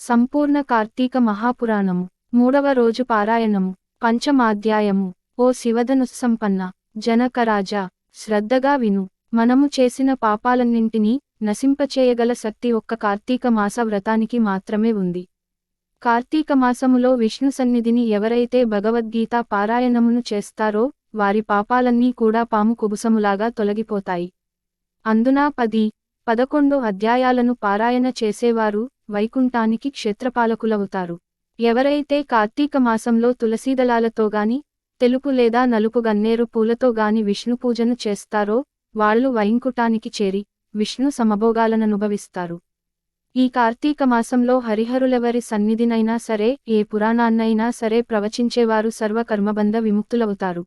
సంపూర్ణ కార్తీక మహాపురాణము మూడవ రోజు పారాయణము పంచమాధ్యాయము. ఓ శివధనుస్సంపన్న జనకరాజా, శ్రద్ధగా విను. మనము చేసిన పాపాలన్నింటినీ నశింపచేయగల శక్తి ఒక్క కార్తీక మాస వ్రతానికి మాత్రమే ఉంది. కార్తీక మాసములో విష్ణు సన్నిధిని ఎవరైతే భగవద్గీత పారాయణమును చేస్తారో వారి పాపాలన్నీ కూడా పాము కుబుసములాగా తొలగిపోతాయి. అందున 10-11 అధ్యాయాలను పారాయణ చేసేవారు వైకుంఠానికి క్షేత్రపాలకులవుతారు. ఎవరైతే కార్తీక మాసంలో తులసీదళాలతోగాని తెలుపు లేదా నలుపు గన్నేరు పూలతోగాని విష్ణుపూజను చేస్తారో వాళ్ళు వైకుంఠానికి చేరి విష్ణు సమభోగాలననుభవిస్తారు. ఈ కార్తీక మాసంలో హరిహరులెవరి సన్నిధినైనా సరే ఏ పురాణాన్నైనా సరే ప్రవచించేవారు సర్వకర్మబంధ విముక్తులవుతారు.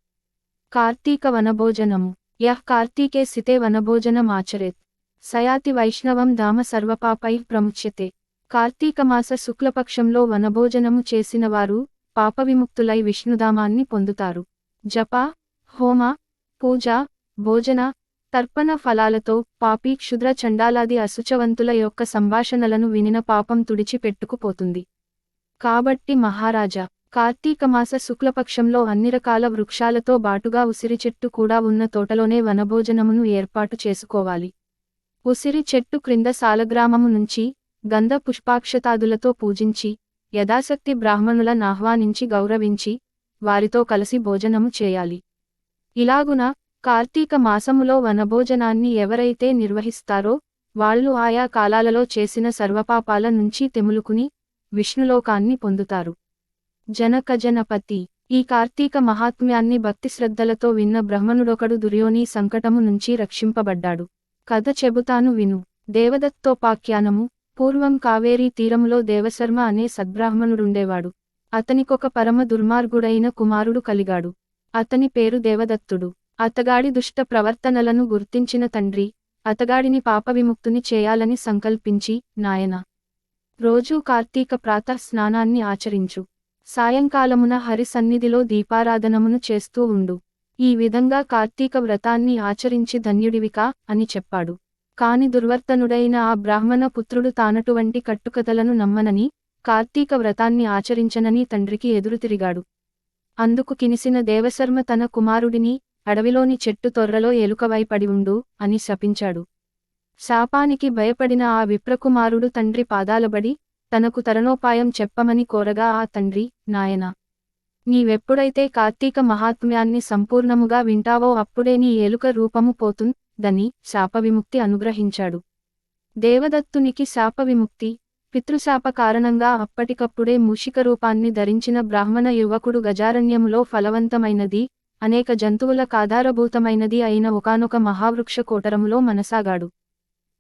కార్తీక వనభోజనము. యః కార్తీకే సితే వనభోజనమాచరేత్ సయాతి వైష్ణవం ధామ సర్వపాపైః ప్రముచ్యతే. కార్తీకమాస శుక్లపక్షంలో వనభోజనము చేసినవారు పాపవిముక్తులై విష్ణుధామాన్ని పొందుతారు. జప, హోమ, పూజ, భోజన, తర్పణ ఫలాలతో పాపి క్షుద్ర చండాలాది అశుచవంతుల యొక్క సంభాషణలను వినిన పాపం తుడిచిపెట్టుకుపోతుంది. కాబట్టి మహారాజా, కార్తీకమాస శుక్లపక్షంలో అన్ని రకాల వృక్షాలతో బాటుగా ఉసిరి చెట్టు కూడా ఉన్న తోటలోనే వనభోజనమును ఏర్పాటు చేసుకోవాలి. ఉసిరి చెట్టు క్రింద సాలగ్రామము నుంచి గంధ పుష్పాక్షతాదులతో పూజించి యథాశక్తి బ్రాహ్మణులనాహ్వానించి గౌరవించి వారితో కలిసి భోజనము చేయాలి. ఇలాగున కార్తీక మాసములో వనభోజనాన్ని ఎవరైతే నిర్వహిస్తారో వాళ్ళు ఆయా కాలాలలో చేసిన సర్వపాపాల నుంచి తెములుకుని విష్ణులోకాన్ని పొందుతారు. జనకజనపతి. ఈ కార్తీక మహాత్మ్యాన్ని భక్తిశ్రద్ధలతో విన్న బ్రహ్మణుడొకడు దుర్యోని సంకటము నుంచి రక్షింపబడ్డాడు. కథ చెబుతాను విను. దేవదత్తోపాఖ్యానము. పూర్వం కావేరీ తీరములో దేవశర్మ అనే సద్బ్రాహ్మణుడుండేవాడు. అతనికొక పరమ దుర్మార్గుడైన కుమారుడు కలిగాడు. అతని పేరు దేవదత్తుడు. అతగాడి దుష్ట ప్రవర్తనలను గుర్తించిన తండ్రి అతగాడిని పాపవిముక్తుని చేయాలని సంకల్పించి, నాయనా, రోజూ కార్తీక ప్రాతః స్నానాన్ని ఆచరించు. సాయంకాలమున హరి సన్నిధిలో దీపారాధనమును చేస్తూ ఉండు. ఈ విధంగా కార్తీక వ్రతాన్ని ఆచరించి ధన్యుడివికా అని చెప్పాడు. కాని దుర్వర్తనుడైన ఆ బ్రాహ్మణ పుత్రుడు తానటువంటి కట్టుకథలను నమ్మనని, కార్తీక వ్రతాన్ని ఆచరించనని తండ్రికి ఎదురుతిరిగాడు. అందుకు కినిసిన దేవశర్మ తన కుమారుడిని అడవిలోని చెట్టు తొర్రలో ఎలుకవై పడి ఉండు అని శపించాడు. శాపానికి భయపడిన ఆ విప్రకుమారుడు తండ్రి పాదాలబడి తనకు తరణోపాయం చెప్పమని కోరగా ఆ తండ్రి, నాయనా, నీవెప్పుడైతే కార్తీక మహాత్మ్యాన్ని సంపూర్ణముగా వింటావో అప్పుడే నీ ఎలుక రూపము పోతుందని శాపవిముక్తి అనుగ్రహించాడు. దేవదత్తునికి శాపవిముక్తి. పితృశాప కారణంగా అప్పటికప్పుడే మూషిక రూపాన్ని ధరించిన బ్రాహ్మణ యువకుడు గజారణ్యములో ఫలవంతమైనది, అనేక జంతువుల కాధారభూతమైనది అయిన ఒకానొక మహావృక్ష కోటరములో మనసాగాడు.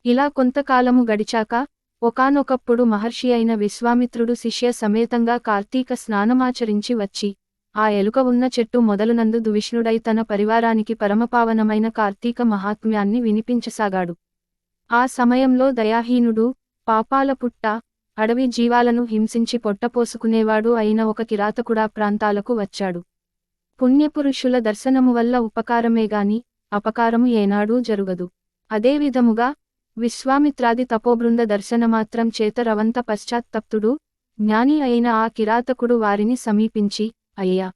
ఇలా కొంతకాలము గడిచాక ఒకానొకప్పుడు మహర్షి అయిన విశ్వామిత్రుడు శిష్య సమేతంగా కార్తీక స్నానమాచరించి వచ్చి ఆ ఎలుక ఉన్న చెట్టు మొదలునందు దువిష్ణుడై తన పరివారానికి పరమపావనమైన కార్తీక మహాత్మ్యాన్ని వినిపించసాగాడు. ఆ సమయంలో దయాహీనుడు, పాపాల పుట్ట, అడవి జీవాలను హింసించి పొట్టపోసుకునేవాడు అయిన ఒక కిరాతకుడా ప్రాంతాలకు వచ్చాడు. పుణ్యపురుషుల దర్శనము వల్ల ఉపకారమేగాని అపకారము ఏనాడూ జరుగదు. అదేవిధముగా విశ్వామిత్రాది తపోబృంద దర్శనమాత్రం చేత రవంత పశ్చాత్తప్తుడు, జ్ఞాని అయిన ఆ కిరాతకుడు వారిని సమీపించి, అయ్యా,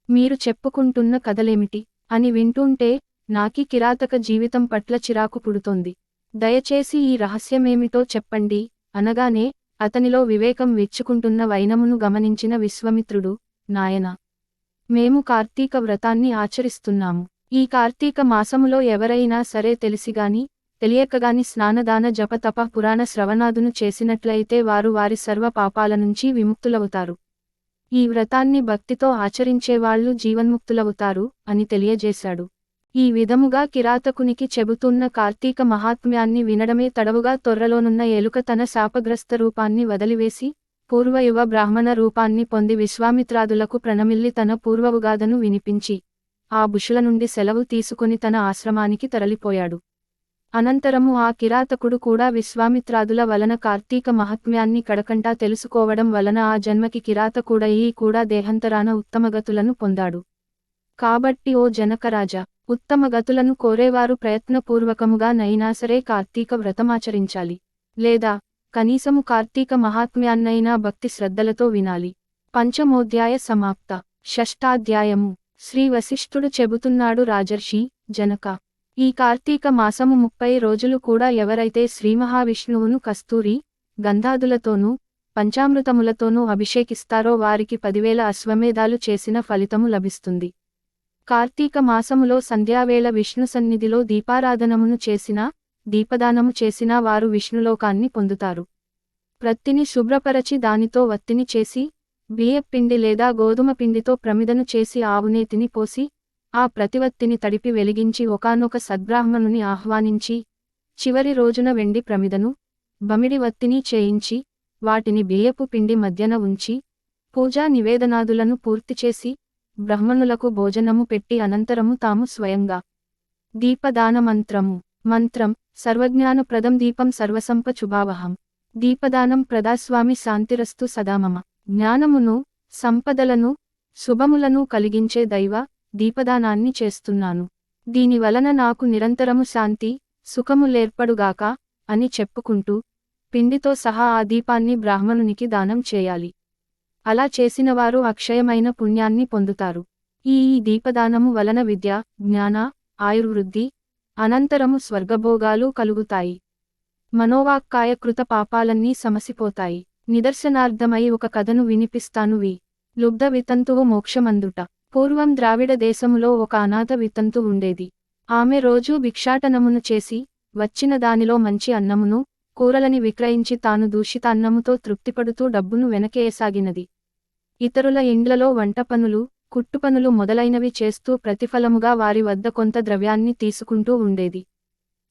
మీరు చెప్పుకుంటున్న కథలేమిటి అని వింటుంటే నాకీ కిరాతక జీవితం పట్ల చిరాకు పుడుతోంది. దయచేసి ఈ రహస్యమేమిటో చెప్పండి అనగానే అతనిలో వివేకం విచ్చుకుంటున్న వైనమును గమనించిన విశ్వామిత్రుడు, నాయనా, మేము కార్తీక వ్రతాన్ని ఆచరిస్తున్నాము. ఈ కార్తీక మాసములో ఎవరైనా సరే తెలిసిగాని తెలియకగాని స్నానదాన జప తప పురాణ శ్రవణాదును చేసినట్లయితే వారు వారి సర్వ పాపాల నుంచి విముక్తులవుతారు. ఈ వ్రతాన్ని భక్తితో ఆచరించేవాళ్లు జీవన్ముక్తులవుతారు అని తెలియజేశాడు. ఈ విధముగా కిరాతకునికి చెబుతున్న కార్తీక మహాత్మ్యాన్ని వినడమే తడవుగా తొర్రలోనున్న ఎలుక తన శాపగ్రస్త రూపాన్ని వదిలివేసి పూర్వయువ బ్రాహ్మణ రూపాన్ని పొంది విశ్వామిత్రాదులకు ప్రణమిల్లి తన పూర్వవుగాథను వినిపించి ఆ బుషుల నుండి సెలవు తీసుకుని తన ఆశ్రమానికి తరలిపోయాడు. అనంతరము ఆ కిరాతకుడు కూడా విశ్వామిత్రాదుల వలన కార్తీక మహాత్మ్యాన్ని కడకంటా తెలుసుకోవడం వలన ఆ జన్మకి కిరాతకుడయి కూడా దేహంతరాన ఉత్తమగతులను పొందాడు. కాబట్టి ఓ జనకరాజా, ఉత్తమగతులను కోరేవారు ప్రయత్నపూర్వకముగా నైనా సరే కార్తీక వ్రతమాచరించాలి. లేదా కనీసము కార్తీక మహాత్మ్యాన్నైనా భక్తి శ్రద్ధలతో వినాలి. పంచమోధ్యాయ సమాప్త. షష్ఠాధ్యాయము. శ్రీ వశిష్ఠుడు చెబుతున్నాడు రాజర్షి జనక, ఈ కార్తీక మాసము 30 రోజులు కూడా ఎవరైతే శ్రీమహావిష్ణువును కస్తూరి గంధాదులతోనూ పంచామృతములతోనూ అభిషేకిస్తారో వారికి 10,000 అశ్వమేధాలు చేసిన ఫలితము లభిస్తుంది. కార్తీక మాసములో సంధ్యావేళ విష్ణు సన్నిధిలో దీపారాధనమును చేసినా దీపదానము చేసినా వారు విష్ణులోకాన్ని పొందుతారు. ప్రత్తిని శుభ్రపరచి దానితో వత్తిని చేసి బియ్యపిండి లేదా గోధుమ పిండితో ప్రమిదను చేసి ఆవునేతిని పోసి ఆ ప్రతివత్తిని తడిపి వెలిగించి ఒకానొక సద్బ్రాహ్మణుని ఆహ్వానించి చివరి రోజున వెండి ప్రమిదను బమిడి వత్తిని చేయించి వాటిని బియ్యపు పిండి మధ్యన ఉంచి పూజా నివేదనాదులను పూర్తిచేసి బ్రాహ్మణులకు భోజనము పెట్టి అనంతరము తాము స్వయంగా దీపదాన మంత్రం సర్వజ్ఞానప్రదం దీపం సర్వసంపశుభావహం. దీపదానం ప్రదాస్వామి శాంతిరస్తు సదామమ. జ్ఞానమును సంపదలను శుభములను కలిగించే దైవ దీపదానాన్ని చేస్తున్నాను. దీని వలన నాకు నిరంతరము శాంతి సుఖములేర్పడుగాక అని చెప్పుకుంటూ పిండితో సహా ఆ దీపాన్ని బ్రాహ్మణునికి దానం చేయాలి. అలా చేసినవారు అక్షయమైన పుణ్యాన్ని పొందుతారు. ఈ దీపదానము వలన విద్య జ్ఞాన ఆయుర్వృద్ధి అనంతరము స్వర్గభోగాలు కలుగుతాయి. మనోవాక్కాయ కృత పాపాలన్నీ సమసిపోతాయి. నిదర్శనార్థమై ఒక కథను వినిపిస్తాను. లుబ్ధ వితంతువు మోక్షమందుట. పూర్వం ద్రావిడ దేశములో ఒక అనాథ వితంతు ఉండేది. ఆమె రోజూ భిక్షాటనమును చేసి వచ్చిన దానిలో మంచి అన్నమును కూరలని విక్రయించి తాను దూషిత అన్నముతో తృప్తిపడుతూ డబ్బును వెనకేయసాగినది. ఇతరుల ఇండ్లలో వంట పనులు కుట్టుపనులు మొదలైనవి చేస్తూ ప్రతిఫలముగా వారి వద్ద కొంత ద్రవ్యాన్ని తీసుకుంటూ ఉండేది.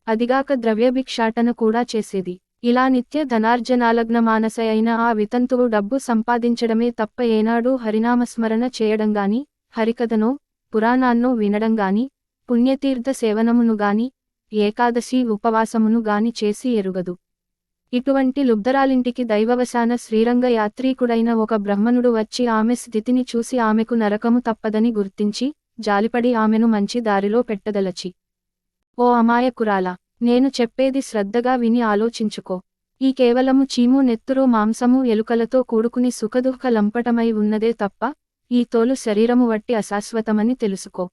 అదిగాక ద్రవ్యభిక్షాటన కూడా చేసేది. ఇలా నిత్య ధనార్జనాలగ్న మానస అయిన ఆ వితంతువు డబ్బు సంపాదించడమే తప్ప ఏనాడూ హరినామస్మరణ చేయడంగాని హరికథనో పురాణాన్నో వినడంగాని పుణ్యతీర్థ సేవనమును గాని ఏకాదశి ఉపవాసమును గాని చేసి ఎరుగదు. ఇటువంటి లుబ్ధరాలింటికి దైవవశాన శ్రీరంగ యాత్రీకుడైన ఒక బ్రాహ్మణుడు వచ్చి ఆమె స్థితిని చూసి ఆమెకు నరకము తప్పదని గుర్తించి జాలిపడి ఆమెను మంచి దారిలో పెట్టదలచి, ఓ అమాయకురాలా, నేను చెప్పేది శ్రద్ధగా విని ఆలోచించుకో. ఈ కేవలము చీము నెత్తురు మాంసము ఎలుకలతో కూడుకుని సుఖదుఃఖ లంపటమై ఉన్నదే తప్ప ఈ తోలు శరీరము వట్టి అశాశ్వతమని తెలుసుకో.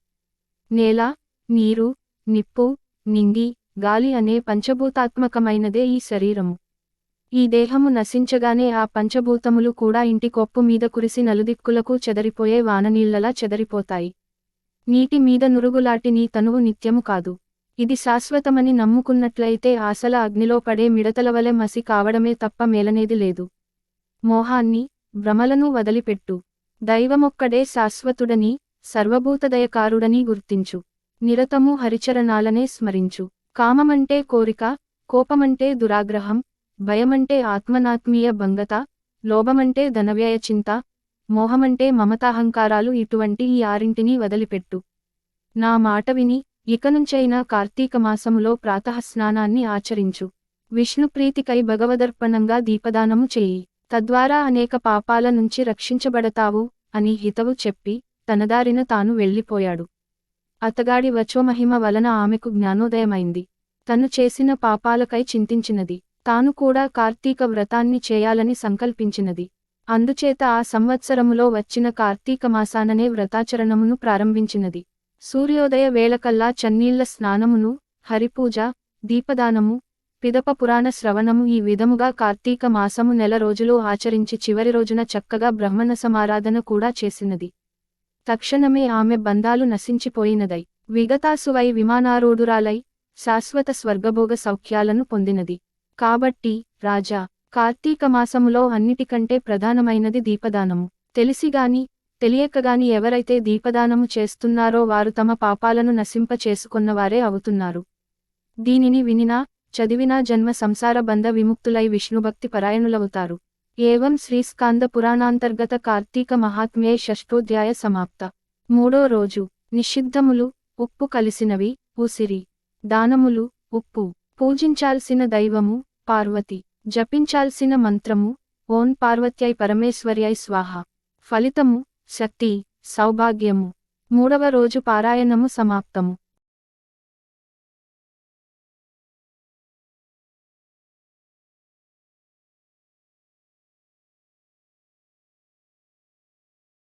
నేల నీరు నిప్పు నింగి గాలి అనే పంచభూతాత్మకమైనదే ఈ శరీరము. ఈ దేహము నశించగానే ఆ పంచభూతములు కూడా ఇంటి కొప్పు మీద కురిసి నలుదిక్కులకు చెదరిపోయే వాననీళ్లలా చెదరిపోతాయి. నీటి మీద నురుగులాటి నీ తనువు నిత్యము కాదు. ఇది శాశ్వతమని నమ్ముకున్నట్లయితే ఆశల అగ్నిలో పడే మిడతలవలె మసి కావడమే తప్ప మేలనేది లేదు. మోహాన్ని భ్రమలను వదిలిపెట్టు. దైవమొక్కడే శాశ్వతుడని సర్వభూతదయకారుడని గుర్తించు. నిరతము హరిచరణాలనే స్మరించు. కామమంటే కోరిక, కోపమంటే దురాగ్రహం, భయమంటే ఆత్మనాత్మీయ భంగత, లోభమంటే ధనవ్యయ చింత, మోహమంటే మమతాహంకారాలు. ఇటువంటి ఈ ఆరింటిని వదిలిపెట్టు. నా మాట విని ఇకనుంచైనా కార్తీక మాసములో ప్రాతఃస్నానాన్ని ఆచరించు. విష్ణుప్రీతికై భగవదర్పణంగా దీపదానము చెయ్యి. తద్వారా అనేక పాపాల నుంచి రక్షించబడతావు అని హితవు చెప్పి తనదారిన తాను వెళ్ళిపోయాడు. అతగాడి వచోమహిమ వలన ఆమెకు జ్ఞానోదయమైంది. తను చేసిన పాపాలకై చింతించినది. తాను కూడా కార్తీక వ్రతాన్ని చేయాలని సంకల్పించినది. అందుచేత ఆ సంవత్సరములో వచ్చిన కార్తీక మాసాననే వ్రతాచరణమును ప్రారంభించినది. సూర్యోదయ వేళకల్లా చన్నీళ్ల స్నానమును, హరిపూజ, దీపదానము, పిదప పురాణ శ్రవణము ఈ విధముగా కార్తీక మాసము నెల రోజులు ఆచరించి చివరి రోజున చక్కగా బ్రహ్మణ సమారాధన కూడా చేసినది. తక్షణమే ఆమె బంధాలు నశించిపోయినదై విగతాసువై విమానారూఢురాలై శాశ్వత స్వర్గభోగ సౌఖ్యాలను పొందినది. కాబట్టి రాజా, కార్తీక మాసములో అన్నిటికంటే ప్రధానమైనది దీపదానము. తెలిసిగాని తెలియకగాని ఎవరైతే దీపదానము చేస్తున్నారో వారు తమ పాపాలను నశింప చేసుకొన్నవారే అవుతున్నారు. దీనిని వినినా చదివినా జన్మ సంసార బంధ విముక్తులై విష్ణుభక్తి పరాయణులవుతారు. ఏవం శ్రీస్కాంద పురాణాంతర్గత కార్తీక మహాత్మ్యే షష్ఠోధ్యాయ సమాప్త. 3వ రోజు. నిషిద్ధములు ఉప్పు కలిసినవి ఉసిరి. దానములు ఉప్పు. పూజించాల్సిన దైవము పార్వతి. జపించాల్సిన మంత్రము ఓం పార్వత్యై పరమేశ్వర్యై స్వాహ. ఫలితము శక్తి సౌభాగ్యము. 3వ రోజు పారాయణము సమాప్తము.